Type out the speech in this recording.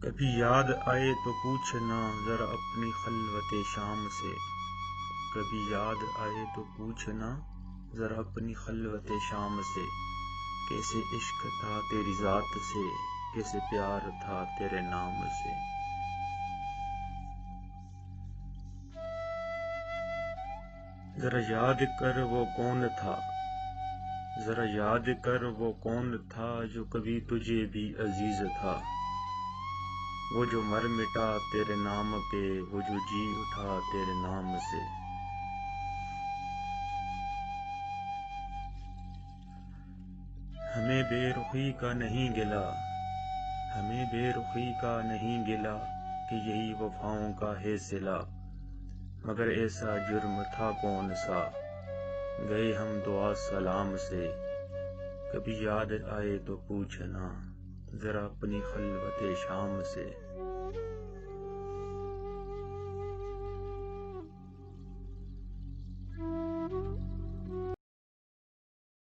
کبھی یاد آئے تو پوچھنا ذرا اپنی خلوت شام سے، کبھی یاد آئے تو پوچھنا ذرا اپنی خلوت شام سے، کیسے عشق تھا تیری ذات سے، کیسے پیار تھا تیرے نام سے۔ ذرا یاد کر وہ کون تھا، ذرا یاد کر وہ کون تھا جو کبھی تجھے بھی عزیز تھا، وہ جو مر مٹا تیرے نام پہ، وہ جو جی اٹھا تیرے نام سے۔ ہمیں بے رخی کا نہیں گلا، ہمیں بے رخی کا نہیں گلا، کہ یہی وفاؤں کا ہے صلہ، مگر ایسا جرم تھا کون سا، گئے ہم دعا سلام سے۔ کبھی یاد آئے تو پوچھنا ذرا اپنی خلوت شام سے۔